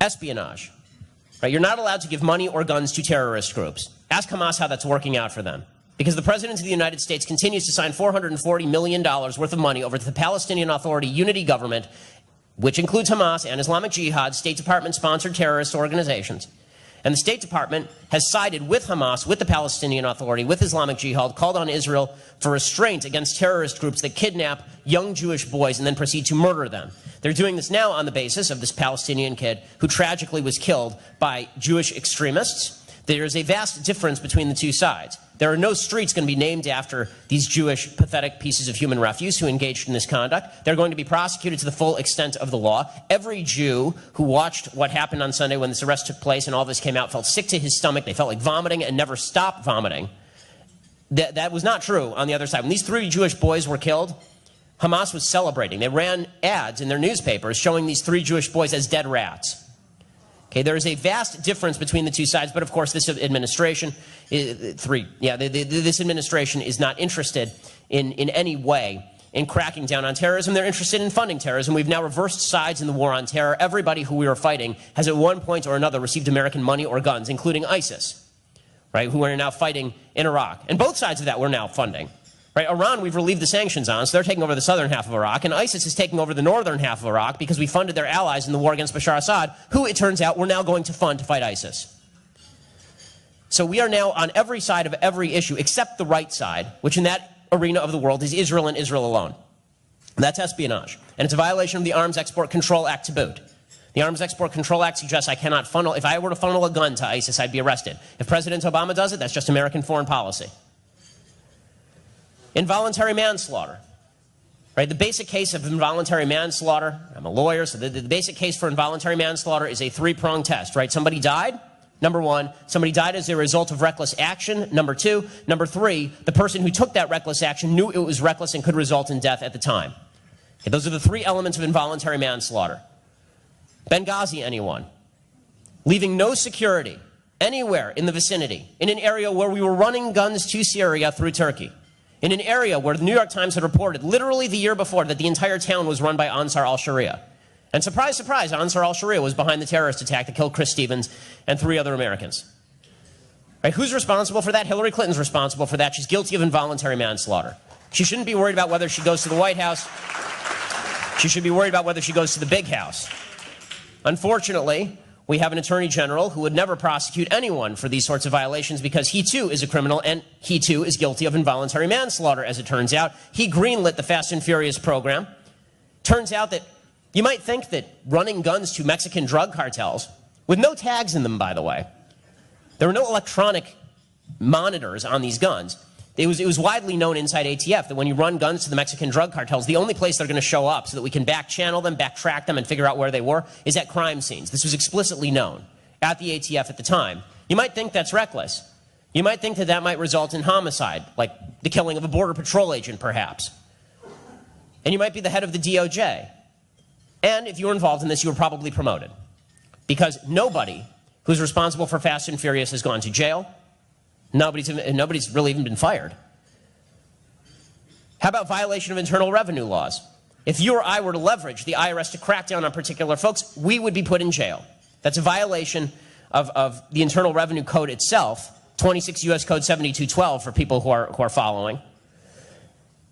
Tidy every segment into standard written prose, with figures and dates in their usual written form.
Espionage. Right? You're not allowed to give money or guns to terrorist groups. Ask Hamas how that's working out for them. Because the President of the United States continues to sign $440 million worth of money over to the Palestinian Authority unity government, which includes Hamas and Islamic Jihad, State Department-sponsored terrorist organizations. And the State Department has sided with Hamas, with the Palestinian Authority, with Islamic Jihad, called on Israel for restraint against terrorist groups that kidnap young Jewish boys and then proceed to murder them. They're doing this now on the basis of this Palestinian kid who tragically was killed by Jewish extremists. There is a vast difference between the two sides. There are no streets going to be named after these Jewish pathetic pieces of human refuse who engaged in this conduct. They're going to be prosecuted to the full extent of the law. Every Jew who watched what happened on Sunday when this arrest took place and all this came out felt sick to his stomach. They felt like vomiting and never stopped vomiting. That was not true on the other side. When these 3 Jewish boys were killed, Hamas was celebrating. They ran ads in their newspapers showing these 3 Jewish boys as dead rats. Okay, there is a vast difference between the two sides, but of course this administration, this administration is not interested in any way in cracking down on terrorism. They're interested in funding terrorism. We've now reversed sides in the war on terror. Everybody who we were fighting has at one point or another received American money or guns, including ISIS, right, who are now fighting in Iraq. And both sides of that we're now funding. Right, Iran, we've relieved the sanctions on, so they're taking over the southern half of Iraq, and ISIS is taking over the northern half of Iraq because we funded their allies in the war against Bashar Assad, who, it turns out, we're now going to fund to fight ISIS. So we are now on every side of every issue except the right side, which in that arena of the world is Israel and Israel alone. That's espionage, and it's a violation of the Arms Export Control Act to boot. The Arms Export Control Act suggests I cannot funnel, if I were to funnel a gun to ISIS, I'd be arrested. If President Obama does it, that's just American foreign policy. Involuntary manslaughter, right? The basic case of involuntary manslaughter, I'm a lawyer, so the basic case for involuntary manslaughter is a 3-pronged test, right? Somebody died, number 1. Somebody died as a result of reckless action, number 2. Number 3, the person who took that reckless action knew it was reckless and could result in death at the time. Okay, those are the 3 elements of involuntary manslaughter. Benghazi, anyone? Leaving no security anywhere in the vicinity, in an area where we were running guns to Syria through Turkey. In an area where the New York Times had reported literally the year before that the entire town was run by Ansar al-Sharia. And surprise, surprise, Ansar al-Sharia was behind the terrorist attack that killed Chris Stevens and 3 other Americans. Right? Who's responsible for that? Hillary Clinton's responsible for that. She's guilty of involuntary manslaughter. She shouldn't be worried about whether she goes to the White House. She should be worried about whether she goes to the big house. Unfortunately, we have an attorney general who would never prosecute anyone for these sorts of violations because he too is a criminal and he too is guilty of involuntary manslaughter, as it turns out. He greenlit the Fast and Furious program. Turns out that you might think that running guns to Mexican drug cartels, with no tags in them, by the way, there were no electronic monitors on these guns. It was widely known inside ATF that when you run guns to the Mexican drug cartels, the only place they're going to show up so that we can back-channel them, backtrack them, and figure out where they were is at crime scenes. This was explicitly known at the ATF at the time. You might think that's reckless. You might think that that might result in homicide, like the killing of a Border Patrol agent, perhaps. And you might be the head of the DOJ. And if you were involved in this, you were probably promoted. Because nobody who's responsible for Fast and Furious has gone to jail. Nobody's really even been fired. How about violation of internal revenue laws? If you or I were to leverage the IRS to crack down on particular folks, we would be put in jail. That's a violation of the Internal Revenue Code itself, 26 U.S. Code 7212 for people who are following.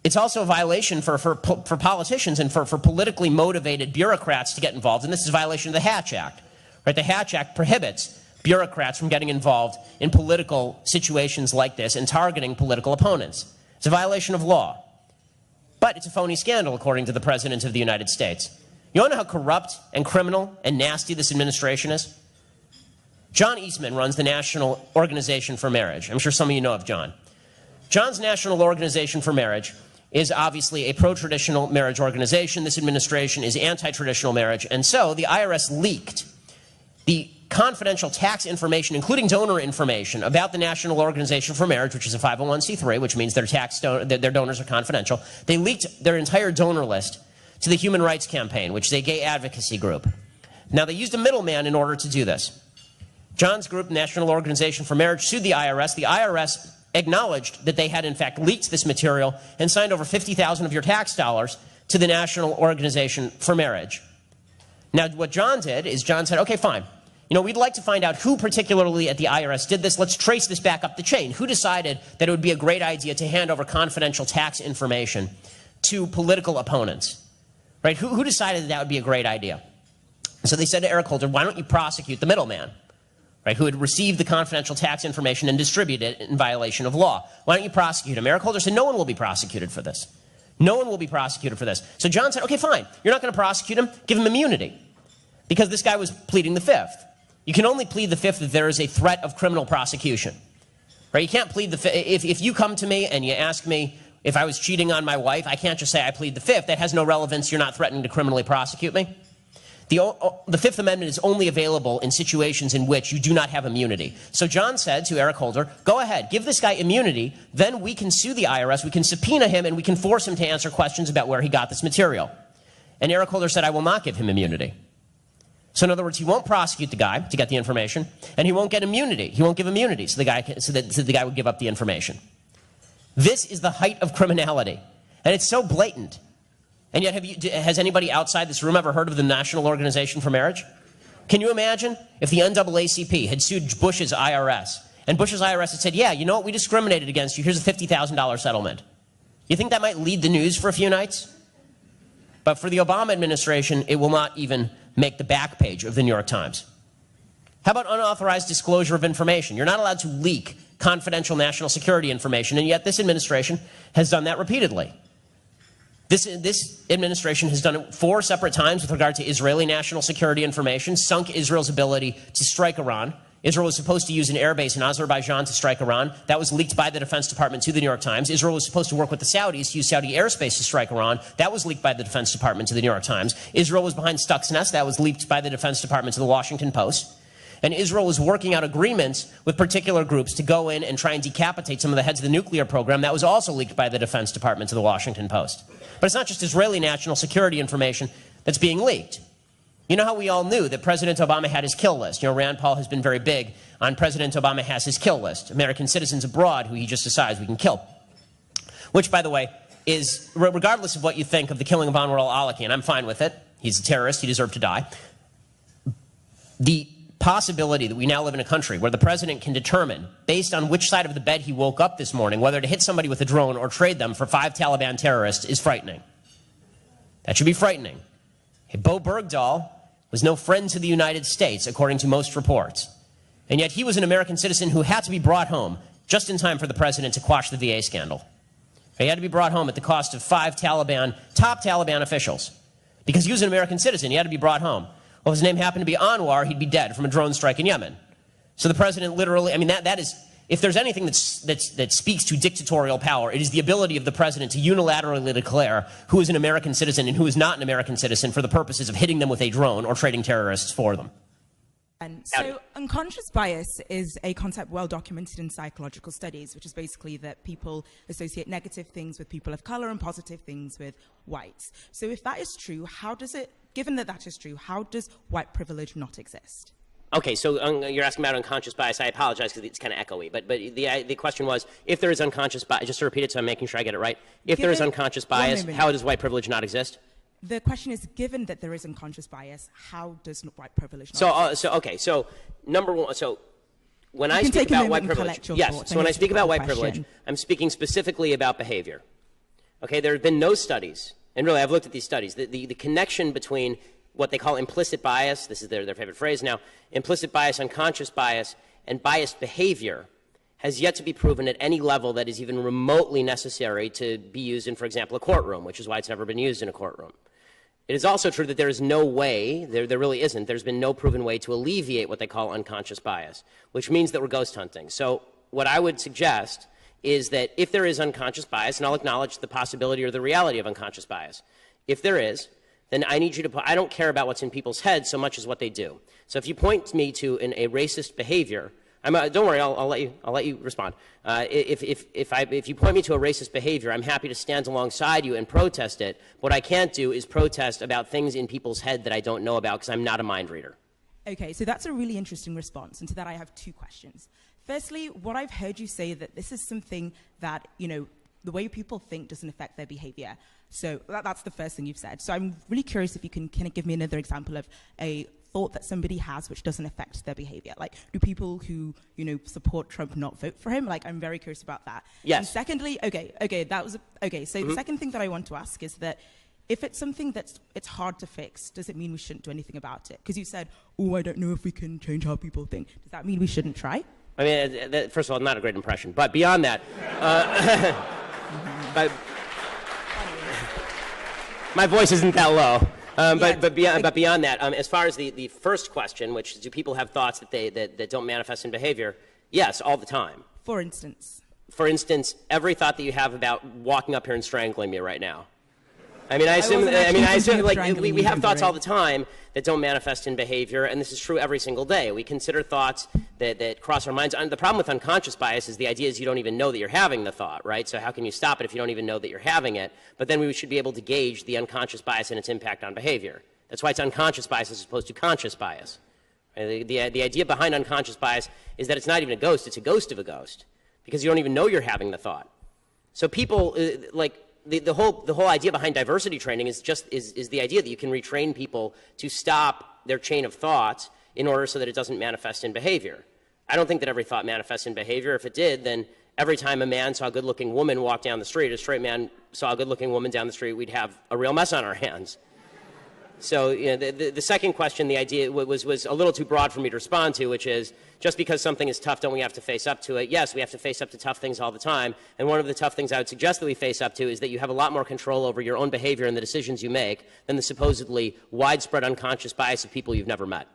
It's also a violation for politicians and for politically motivated bureaucrats to get involved, and this is a violation of the Hatch Act. Right? The Hatch Act prohibits bureaucrats from getting involved in political situations like this and targeting political opponents. It's a violation of law. But it's a phony scandal, according to the President of the United States. You want to know how corrupt and criminal and nasty this administration is? John Eastman runs the National Organization for Marriage. I'm sure some of you know of John. John's National Organization for Marriage is obviously a pro-traditional marriage organization. This administration is anti-traditional marriage. And so the IRS leaked the confidential tax information, including donor information, about the National Organization for Marriage, which is a 501c3, which means their donors are confidential. They leaked their entire donor list to the Human Rights Campaign, which is a gay advocacy group. Now, they used a middleman in order to do this. John's group, National Organization for Marriage, sued the IRS. The IRS acknowledged that they had, in fact, leaked this material and signed over $50,000 of your tax dollars to the National Organization for Marriage. Now, what John did is John said, okay, fine. You know, we'd like to find out who particularly at the IRS did this. Let's trace this back up the chain. Who decided that it would be a great idea to hand over confidential tax information to political opponents? Right? Who decided that would be a great idea? So they said to Eric Holder, why don't you prosecute the middleman, right, who had received the confidential tax information and distributed it in violation of law? Why don't you prosecute him? Eric Holder said, no one will be prosecuted for this. No one will be prosecuted for this. So John said, okay, fine. You're not going to prosecute him. Give him immunity. Because this guy was pleading the fifth. You can only plead the fifth if there is a threat of criminal prosecution. Right? You can't plead the fifth. If you come to me and you ask me if I was cheating on my wife, I can't just say I plead the fifth. That has no relevance. You're not threatening to criminally prosecute me. The Fifth Amendment is only available in situations in which you do not have immunity. So John said to Eric Holder, go ahead, give this guy immunity, then we can sue the IRS, we can subpoena him, and we can force him to answer questions about where he got this material. And Eric Holder said, I will not give him immunity. So in other words, he won't prosecute the guy to get the information, and he won't get immunity. He won't give immunity so the guy would give up the information. This is the height of criminality, and it's so blatant. And yet, has anybody outside this room ever heard of the National Organization for Marriage? Can you imagine if the NAACP had sued Bush's IRS, and Bush's IRS had said, yeah, you know what, we discriminated against you, here's a $50,000 settlement. You think that might lead the news for a few nights? But for the Obama administration, it will not even make the back page of the New York Times. How about unauthorized disclosure of information? You're not allowed to leak confidential national security information, and yet this administration has done that repeatedly. This administration has done it 4 separate times with regard to Israeli national security information, sunk Israel's ability to strike Iran. Israel was supposed to use an airbase in Azerbaijan to strike Iran. That was leaked by the Defense Department to the New York Times. Israel was supposed to work with the Saudis to use Saudi airspace to strike Iran. That was leaked by the Defense Department to the New York Times. Israel was behind Stuxnet. That was leaked by the Defense Department to the Washington Post. And Israel was working out agreements with particular groups to go in and try and decapitate some of the heads of the nuclear program. That was also leaked by the Defense Department to the Washington Post. But it's not just Israeli national security information that's being leaked. You know how we all knew that President Obama had his kill list? You know, Rand Paul has been very big on President Obama has his kill list. American citizens abroad who he just decides we can kill. Which, by the way, is, regardless of what you think of the killing of Anwar al-Awlaki, and I'm fine with it. He's a terrorist. He deserved to die. The possibility that we now live in a country where the president can determine, based on which side of the bed he woke up this morning, whether to hit somebody with a drone or trade them for 5 Taliban terrorists is frightening. That should be frightening. Hey, Bo Bergdahl was no friend to the United States, according to most reports. And yet he was an American citizen who had to be brought home just in time for the president to quash the VA scandal. He had to be brought home at the cost of 5 top Taliban officials. Because he was an American citizen, he had to be brought home. Well, if his name happened to be Anwar, he'd be dead from a drone strike in Yemen. So the president literally, I mean, that is, if there's anything that speaks to dictatorial power, it is the ability of the president to unilaterally declare who is an American citizen and who is not an American citizen for the purposes of hitting them with a drone or trading terrorists for them. And so unconscious bias is a concept well documented in psychological studies, which is basically that people associate negative things with people of color and positive things with whites. So if that is true, how does it, given that that is true, how does white privilege not exist? Okay, so you're asking about unconscious bias. I apologize because it's kind of echoey, but the question was, if there is unconscious bias, just to repeat it so I'm making sure I get it right, if there is unconscious bias, how does white privilege not exist? The question is, given that there is unconscious bias, how does white privilege not exist? So number one, so when I speak about white privilege, yes, so when I speak about white privilege, I'm speaking specifically about behavior. Okay, there have been no studies, and really I've looked at these studies, the connection between what they call implicit bias, this is their favorite phrase now, implicit bias, unconscious bias, and biased behavior has yet to be proven at any level that is even remotely necessary to be used in, for example, a courtroom, which is why it's never been used in a courtroom. It is also true that there is no way, there really isn't, there's been no proven way to alleviate what they call unconscious bias, which means that we're ghost hunting. So what I would suggest is that if there is unconscious bias, and I'll acknowledge the possibility or the reality of unconscious bias, if there is, then I need you to I don't care about what's in people's heads so much as what they do. So if you point me to a racist behavior, don't worry, I'll let you respond. If you point me to a racist behavior, I'm happy to stand alongside you and protest it. What I can't do is protest about things in people's head that I don't know about because I'm not a mind reader. Okay, so that's a really interesting response, and to that I have 2 questions. Firstly, what I've heard you say that this is something that, you know, the way people think doesn't affect their behavior. So that's the first thing you've said. So I'm really curious if you can kind of give me another example of a thought that somebody has which doesn't affect their behavior. Like, do people who, support Trump not vote for him? Like, I'm very curious about that. Yes. And secondly, so the second thing that I want to ask is that if it's something it's hard to fix, does it mean we shouldn't do anything about it? Because you said, I don't know if we can change how people think. Does that mean we shouldn't try? I mean, first of all, not a great impression. But beyond that, my voice isn't that low. But beyond that, as far as the first question, which is, do people have thoughts that don't manifest in behavior? Yes, all the time. For instance? For instance, every thought that you have about walking up here and strangling me right now. I assume like we have thoughts all the time that don't manifest in behavior, and this is true every single day. We consider thoughts that cross our minds. And the problem with unconscious bias is the idea is you don't even know that you're having the thought, right? So how can you stop it if you don't even know that you're having it? But then we should be able to gauge the unconscious bias and its impact on behavior. That's why it's unconscious bias as opposed to conscious bias. The idea behind unconscious bias is that it's not even a ghost, it's a ghost of a ghost, because you don't even know you're having the thought. So people, the whole idea behind diversity training is the idea that you can retrain people to stop their chain of thoughts in order so that it doesn't manifest in behavior. I don't think that every thought manifests in behavior. If it did, then every time a man saw a good-looking woman walk down the street, a straight man saw a good-looking woman down the street, we'd have a real mess on our hands. So the second question, the idea was a little too broad for me to respond to, which is, just because something is tough, don't we have to face up to it? Yes, we have to face up to tough things all the time. And one of the tough things I would suggest that we face up to is that you have a lot more control over your own behavior and the decisions you make than the supposedly widespread unconscious bias of people you've never met.